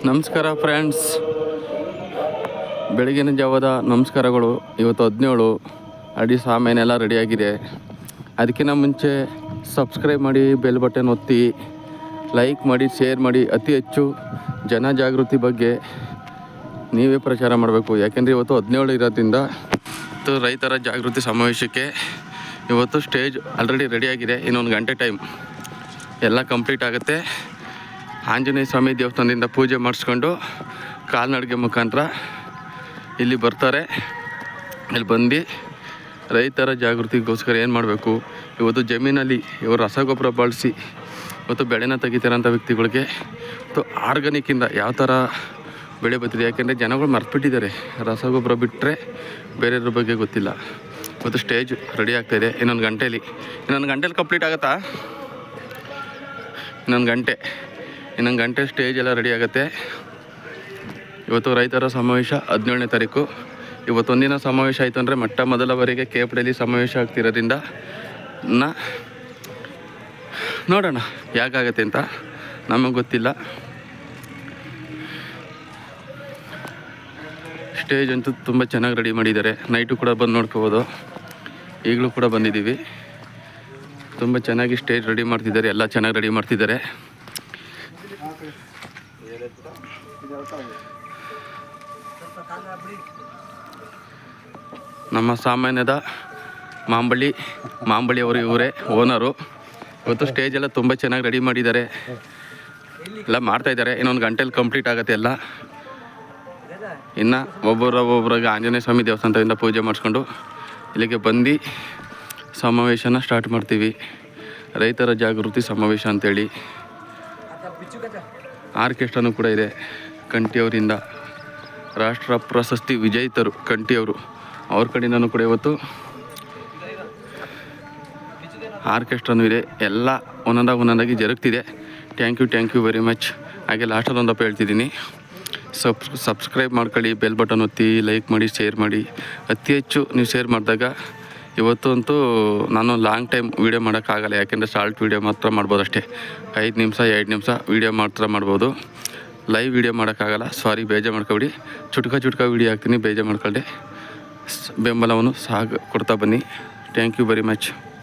ನಮಸ್ಕಾರ ಫ್ರೆಂಡ್ಸ್, ಬೆಳಗಿನ ಜಾವದ ನಮಸ್ಕಾರಗಳು. ಇವತ್ತು 17 ಅಡಿ ಸಾಮಾನೆಲ್ಲ ರೆಡಿಯಾಗಿದೆ. ಅದಕ್ಕಿಂತ ಮುಂಚೆ ಸಬ್ಸ್ಕ್ರೈಬ್ ಮಾಡಿ, ಬೆಲ್ ಬಟನ್ ಒತ್ತಿ, ಲೈಕ್ ಮಾಡಿ, ಶೇರ್ ಮಾಡಿ. ಅತಿ ಹೆಚ್ಚು ಜನಜಾಗೃತಿ ಬಗ್ಗೆ ನೀವೇ ಪ್ರಚಾರ ಮಾಡಬೇಕು. ಯಾಕೆಂದರೆ ಇವತ್ತು 17 ಇರೋದ್ರಿಂದ ರೈತರ ಜಾಗೃತಿ ಸಮಾವೇಶಕ್ಕೆ ಇವತ್ತು ಸ್ಟೇಜ್ ಆಲ್ರೆಡಿ ರೆಡಿಯಾಗಿದೆ. ಇನ್ನೊಂದು ಗಂಟೆ ಟೈಮ್ ಎಲ್ಲ ಕಂಪ್ಲೀಟ್ ಆಗುತ್ತೆ. ಆಂಜನೇಯ ಸ್ವಾಮಿ ದೇವಸ್ಥಾನದಿಂದ ಪೂಜೆ ಮಾಡಿಸ್ಕೊಂಡು ಕಾಲ್ನಡಿಗೆ ಮುಖಾಂತರ ಇಲ್ಲಿ ಬರ್ತಾರೆ. ಇಲ್ಲಿ ಬಂದು ರೈತರ ಜಾಗೃತಿಗೋಸ್ಕರ ಏನು ಮಾಡಬೇಕು, ಇವತ್ತು ಜಮೀನಲ್ಲಿ ಇವರು ರಸಗೊಬ್ಬರ ಬಳಸಿ ಇವತ್ತು ಬೆಳೆನ ತೆಗಿತಾರಂಥ ವ್ಯಕ್ತಿಗಳಿಗೆ ಇವತ್ತು ಆರ್ಗಾನಿಕ್ಕಿಂದ ಯಾವ ಥರ ಬೆಳೆ ಬರ್ತಿದೆ. ಯಾಕೆಂದರೆ ಜನಗಳು ಮರ್ತ್ಬಿಟ್ಟಿದ್ದಾರೆ, ರಸಗೊಬ್ಬರ ಬಿಟ್ಟರೆ ಬೇರೆಯವ್ರ ಬಗ್ಗೆ ಗೊತ್ತಿಲ್ಲ. ಇವತ್ತು ಸ್ಟೇಜ್ ರೆಡಿ ಆಗ್ತಾಯಿದೆ. ಇನ್ನೊಂದು ಗಂಟೆಯಲ್ಲಿ ಕಂಪ್ಲೀಟ್ ಆಗುತ್ತಾ? ಇನ್ನೊಂದು ಗಂಟೆ ಸ್ಟೇಜ್ ಎಲ್ಲ ರೆಡಿ ಆಗುತ್ತೆ. ಇವತ್ತು ರೈತರ ಸಮಾವೇಶ 17ನೇ ತಾರೀಕು. ಇವತ್ತೊಂದಿನ ಸಮಾವೇಶ ಆಯಿತು ಅಂದರೆ ಮೊದಲ ಬಾರಿಗೆ ಕೇಪಡಿಯಲ್ಲಿ ಸಮಾವೇಶ ಆಗ್ತಿರೋದ್ರಿಂದ ನೋಡೋಣ ಯಾಕಾಗತ್ತೆ ಅಂತ, ನಮಗೆ ಗೊತ್ತಿಲ್ಲ. ಸ್ಟೇಜ್ ಅಂತೂ ತುಂಬ ಚೆನ್ನಾಗಿ ರೆಡಿ ಮಾಡಿದ್ದಾರೆ. ನೈಟು ಕೂಡ ಬಂದು ನೋಡ್ಕೋಬೋದು. ಈಗಲೂ ಕೂಡ ಬಂದಿದ್ದೀವಿ. ತುಂಬ ಚೆನ್ನಾಗಿ ಸ್ಟೇಜ್ ರೆಡಿ ಮಾಡ್ತಿದ್ದಾರೆ, ಎಲ್ಲ ಚೆನ್ನಾಗಿ ರೆಡಿ ಮಾಡ್ತಿದ್ದಾರೆ. ನಮ್ಮ ಸಾಮಾನ್ಯದ ಮಾಂಬಳ್ಳಿ ಅವರು ಇವರೇ ಓನರು. ಇವತ್ತು ಸ್ಟೇಜ್ ಎಲ್ಲ ತುಂಬ ಚೆನ್ನಾಗಿ ರೆಡಿ ಮಾಡಿದ್ದಾರೆ, ಎಲ್ಲ ಮಾಡ್ತಾಯಿದ್ದಾರೆ. ಇನ್ನೊಂದು ಗಂಟೆಯಲ್ಲಿ ಕಂಪ್ಲೀಟ್ ಆಗುತ್ತೆ ಎಲ್ಲ. ಇನ್ನು ಒಬ್ಬೊಬ್ಬರಿಗೆ ಆಂಜನೇಯ ಸ್ವಾಮಿ ದೇವಸ್ಥಾನದಿಂದ ಪೂಜೆ ಮಾಡಿಸ್ಕೊಂಡು ಇಲ್ಲಿಗೆ ಬಂದು ಸಮಾವೇಶನ ಸ್ಟಾರ್ಟ್ ಮಾಡ್ತೀವಿ. ರೈತರ ಜಾಗೃತಿ ಸಮಾವೇಶ ಅಂತೇಳಿ ಆರ್ಕೆಸ್ಟ್ರಾನು ಕೂಡ ಇದೆ. ಕಂಠಿಯವರಿಂದ ರಾಷ್ಟ್ರ ಪ್ರಶಸ್ತಿ ವಿಜೇತರು ಕಂಠಿಯವರು, ಅವ್ರ ಕಡೆಯಿಂದನೂ ಕೂಡ ಇವತ್ತು ಆರ್ಕೆಸ್ಟ್ರಾನು ಇದೆ. ಎಲ್ಲ ಒಂದೊಂದಾಗಿ ಜರುಗ್ತಿದೆ. Thank you very much. ಹಾಗೆ ಲಾಸ್ಟಲ್ಲಿ ಒಂದಪ್ಪ ಹೇಳ್ತಿದ್ದೀನಿ, ಸಬ್ಸ್ಕ್ರೈಬ್ ಮಾಡ್ಕೊಳ್ಳಿ, ಬೆಲ್ ಬಟನ್ ಒತ್ತಿ, ಲೈಕ್ ಮಾಡಿ, ಶೇರ್ ಮಾಡಿ. ಅತಿ ಹೆಚ್ಚು ನೀವು ಶೇರ್ ಮಾಡಿದಾಗ ಇವತ್ತು ಅಂತೂ ನಾನು ಲಾಂಗ್ ಟೈಮ್ ವೀಡಿಯೋ ಮಾಡೋಕ್ಕಾಗಲ್ಲ. ಯಾಕೆಂದರೆ ಶಾರ್ಟ್ ವೀಡಿಯೋ ಮಾತ್ರ ಮಾಡ್ಬೋದು ಅಷ್ಟೇ. 5 ನಿಮಿಷ 2 ನಿಮಿಷ ವೀಡಿಯೋ ಮಾತ್ರ ಮಾಡ್ಬೋದು. ಲೈವ್ ವೀಡಿಯೋ ಮಾಡೋಕ್ಕಾಗಲ್ಲ. ಸಾರಿ, ಬೇಜಾರು ಮಾಡ್ಕೊಬಿಡಿ. ಚುಟ್ಕ ವೀಡಿಯೋ ಹಾಕ್ತೀನಿ, ಬೇಜಾರು ಮಾಡ್ಕೊಳ್ಳಿ. ಬೆಂಬಲವನ್ನು ಕೊಡ್ತಾ ಬನ್ನಿ. Thank you very much.